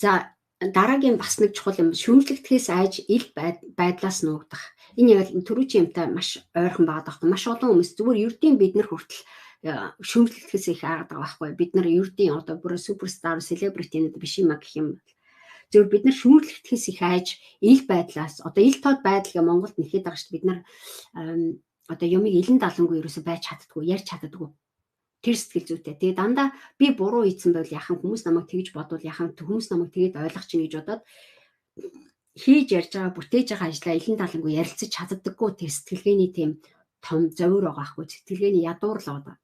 За дараагийн бас нэг чухал юм шүүмжлэгдэхээс айж ил байдлаас нуугдах. Энэ яг түрүүчийн юмтай маш ойрхон байгаа байхгүй. Маш олон хүмүүс зүгээр ердийн бид нар хүртэл шүүмжлэгдэхээс их аагаад байгаа байхгүй. Бид нар ердийн одоо бүр суперстар, селебритинууд биш юм гэх юм. Зөв бид нар шүүмжлэгдэхээс их айж ил байдлаас одоо ил тод байдал гэ Монголд нэхэд байгаа шүү дээ. Бид нар одоо юмыг илэн далангүй ерөөсөй байж чаддгүй, ярьж чаддгүй. Тэр сэтгэл зүйтэй. Тэгээ дандаа би буруу ийдсэн байвал яхан хүмүүс намайг тэгж бодвол яхан хүмүүс намайг тэгээд ойлгох чинь гэж бодоод хийж ярьж байгаа бүтээж байгаа ажлаа илэн талангүй ярилцаж чаддаггүй тэр сэтгэлгээний тийм том зовир байгаа хгүй сэтгэлгээний ядуур л байгаа.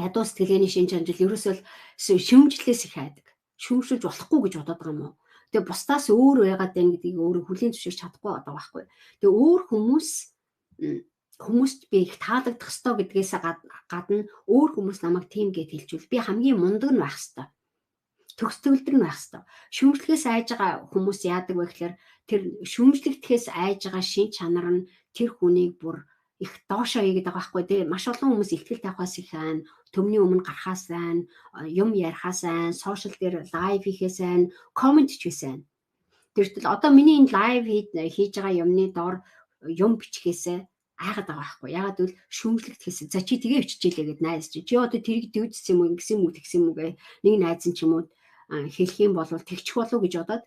Ядуу сэтгэлгээний шинж амжил ерөөсөө шүүмжлээс их хайдаг. Шүүмшүүлж болохгүй гэж бодоод байгаа юм уу? Тэгээ бусдаас өөр байгаад байна гэдгийг өөрөө хүлийн зөвшөөрч чадахгүй байгаа байхгүй. Тэгээ өөр хүмүүст би их таалагдах ёстой гэдгээс гадна өөр хүмүүс намайг тийм гэд хэлжүүл би хамгийн мундаг нь байх ёстой. Төгсгөлдөг нь байх ёстой. Шүүмжлэхээс айж байгаа хүмүүс яадаг вэ гэхээр тэр шүүмжлэгдэхээс айж байгаа шин чанар нь тэр хүнийг бүр их доошоо хийгээд байгаа байхгүй тий. Маш олон хүмүүс ихтгэл тавихаас их байна. Төмний өмнө гарахаас байна. Юм ярихаас байна. Сошиал дээр лайв хийхээс байна. Коммент хийхээс байна. Тэртэл одоо миний энэ лайв хийж байгаа юмны доор юм бичгээсээ айгаад байгаа байхгүй. Ягаад гэвэл шүүмжлэгдэхээс за чи тэгээ биччихлээ гэд найз чи одоо тэрийг дүүцсэн юм уу ингэсэн юм уу тэгсэн юм уу гэ нэг найз нь ч юм уу хэлэх юм бол тэгчих болов гэж бодоод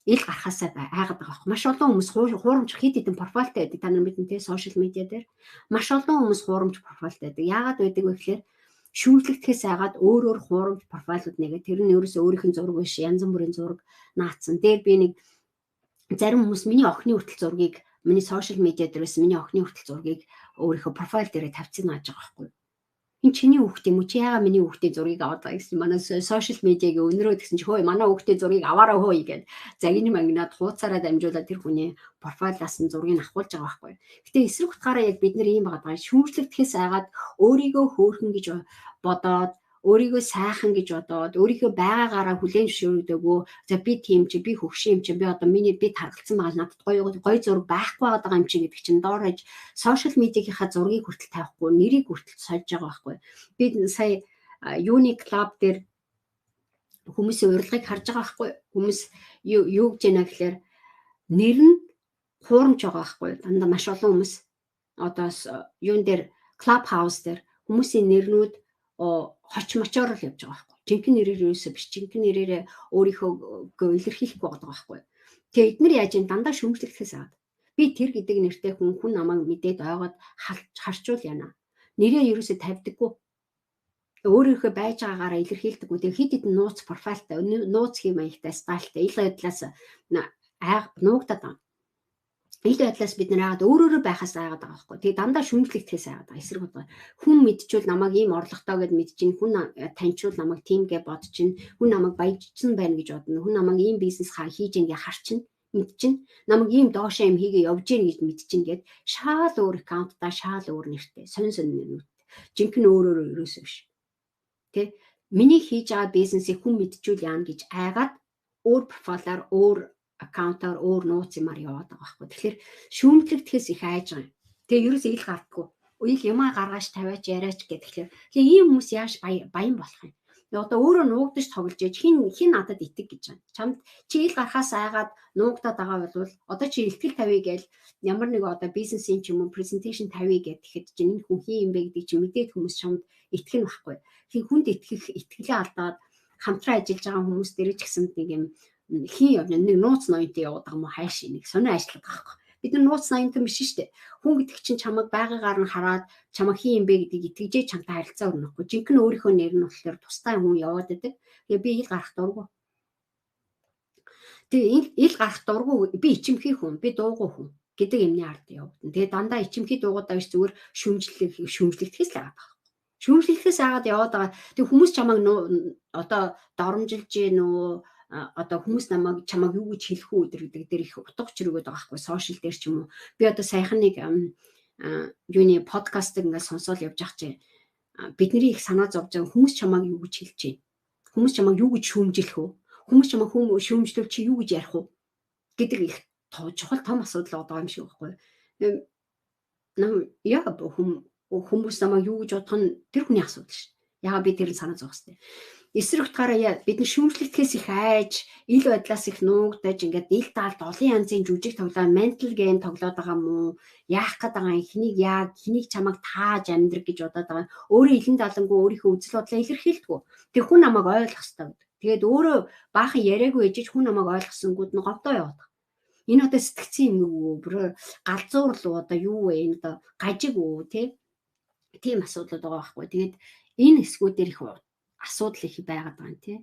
ил гарахаасаа айгаад байгаа байхгүй. Маш олон хүмүүс хуурамч хит хитэн профайлтай байдаг. Та нар мэднэ те сошиал медиа дээр маш олон хүмүүс хуурамч профайлтай байдаг. Яагаад байдаг вэ гэхээр шүүмжлэгдэхээс айгаад өөр хуурамч профайлууд нэгээ тэр нь ерөөсөө өөрийнх нь зураг биш янз бүрийн зураг наацсан. Дээр би нэг зарим хүмүүс миний охины хүртэл зургийг миний сошиал медиа дээрээс миний охины хүртэл зургийг өөрийнхөө профайл дээрээ тавьчихсан нааж байгаа байхгүй. Энэ чиний хүүхд юм уу? Чи яагаад миний хүүхдийн зургийг аваад байгаа гэсэн манай сошиал медиагийн өнөрөө гэсэн чи хөөе манай хүүхдийн зургийг аваараа хөөе гэд загин мангинаад хууцаараа дамжуулаад тэр хүний профайлаас нь зургийг авахулж байгаа байхгүй. Гэтэ эсрэг утгаараа яг бид нар ийм байгаа. Шүүмжлэгдэхээс айгаад өөрийгөө хөөрхөн гэж бодоод өөрийгөө сайхан гэж бодоод өөрийнхөө байгаагаараа хүлээн зөвшөөрдөгөө за би тийм чи би хөвшин юм чи би одоо би таргалцсан байгаа надад гоё зураг байхгүй байгаа юм чи гэдэг чинь доор хаж сошиал медиагийнхаа зургийг хүртэл тавихгүй нэрийг хүртэл сольж байгаа байхгүй. Би сая юуны клуб дээр хүмүүсийн урилгыг харж байгаа байхгүй. Хүмүүс юу гэж яана гэхээр нэр нь хуурамч байгаа байхгүй. Дандаа маш олон хүмүүс одоо юун дээр клуб хаус дээр хүмүүсийн нэрнүүд хоч мочоор л явж байгаа байхгүй. Жинхэнэ нэрээр юусоо биш. Жинхэнэ нэрээрээ өөрийнхөө илэрхийлэхгүй байгаа байхгүй. Тэгээ эдгээр яаж юм дандаа шүүмжлэгдэхээс аваад. Би тэр гэдэг нэртэй хүн намайг мэдээд ойгоод харчуул яана. Нэрээ юусоо тавьдаггүй. Өөрийнхөө байж байгаагаараа илэрхийлдэггүй. Тэгээ хид хидэн нууц профайлтай, нууц хэм маягтай, стайлтай, ил байдлаас нуугдаад байна. Ил байдлаас бид нар яагаад өөрөөрөө байхаас айгаад байгаа байхгүй. Тэгээ дандаа шүүмжлэгдэхээс айгаад байгаа. Эсрэг бодлоо. Хүн мэдчихвэл намайг ийм орлоготой гэд мэдчихин. Хүн таньчвал намайг тийм гэж бодчихин. Хүн намайг баяжсан байна гэж бодно. Хүн намайг ийм бизнес хийж ингээ харчин, мэдчихин. Намайг ийм доошоо юм хийгээ явж гин гэж мэдчихин гэд шаал өөр аккаунттай, шаал өөр нэртэй. Сонин нэрүүд. Жинхэнэ өөрөөрөө ерөөсөө биш. Тэ? Миний хийж байгаа бизнесийг хүн мэдчихвэл яана гэж айгаад өөр профайлаар өөр аккаунтаар өөр нууц юмар яваад байгаа байхгүй. Тэгэхээр шүүмжлэгдэхээс их айж байгаа юм. Тэгээ ерөөсөө ил гардаггүй. Ил юмаа гаргаж тавиач яриач гэхлээр тэгээ ийм хүмүүс яаш баян болох юм. Тэгээ одоо өөрөө нуугдаж тоглож яж хин надад итэг гэж байна. Чамд чи ил гарахаас айгаад нуугдаад байгаа бол одоо чи ихтгэл тавья гээл ямар нэг одоо бизнесийн ч юм уу презентацийн тавья гэхэд чинь энэ хүн хин юм бэ гэдэг чи мэдээд хүмүүс чамд итгэх нь байхгүй. Хин хүнд итгэлээ алдаад хамтран ажиллаж байгаа хүмүүс дээр ч гэсэн нэг юм хин явна нэг нууц ноёнтой яваад байгаа юм хайш нэг сонио ажиллаад байгаа байхгүй. Бид нар нууц ноёнтой биш шүү дээ. Хүн гэдэг чинь чамайг байгаагаар нь хараад чамайг хин юм бэ гэдгийг итгэжээ чамтай харилцаа өрнөхгүй. Жинхэнэ өөрийнхөө нэр нь болохоор тустай хүн яваад байдаг. Тэгээ би ил гарах дурггүй. Тэгээ ил гарах дурггүй би ичимхий хүн, би дуугүй хүн гэдэг юмны ард явагдана. Тэгээ дандаа ичимхий дуугаад байгаа зүгээр шүүмжлэгдэхээс л байгаа. Шүүмжлэхээс айгаад яваад байгаа. Тэг хүмүүс чамайг одоо доромжилж гин үү одоо хүмүүс чамайг юу гэж хэлэх үү гэдэг дээр их утга учир өгöd байгаа байхгүй сошиал дээр ч юм уу. Би одоо саяхан нэг юуны подкастыг ингээд сонсоод явж байгаа чинь бидний их санаа зовж байгаа хүмүүс чамайг юу гэж хэлж байна. Хүмүүс чамайг юу гэж шүүмжлэх үү? Хүмүүс чамайг шүүмжлэв чи юу гэж ярих уу? Гэдэг их чухал том асуудал байгаа юм шиг байхгүй. Яг хүмүүс намайг юу гэж бодох нь тэр хүний асуудал ш. Яагаад би тэр санаа зовх хэвээр. эсрэг утгаараа бид нар шүүмжлэгдхээс их айж, ил байдлаас их нуугдаж, ингээд ил таалт олон янзын жүжиг тоглоо, ментал гейм тоглоод байгаа мó, яах гээд байгаа хэнийг чамайг тааж амьдрах гэж бодоод байгаа. Өөрөө илэн далангуу өөрийнхөө үзэл бодлоо илэрхийлдэг. Тэг хүн намайг ойлгох хэрэгтэй гэдэг. Тэгээд өөрөө баахан яриаггүй ээжиж хүн намайг ойлгосонгууд нь говдоо яваад. Энэ одоо сэтгцэн юм уу? Бүр галзуур л одоо юу вэ? Энэ одоо гажиг үү, тийм асуудлууд байгаа байхгүй. Тэгээд энэ хэсгүүдээр их асуудал их байгаад байгаа юм тий.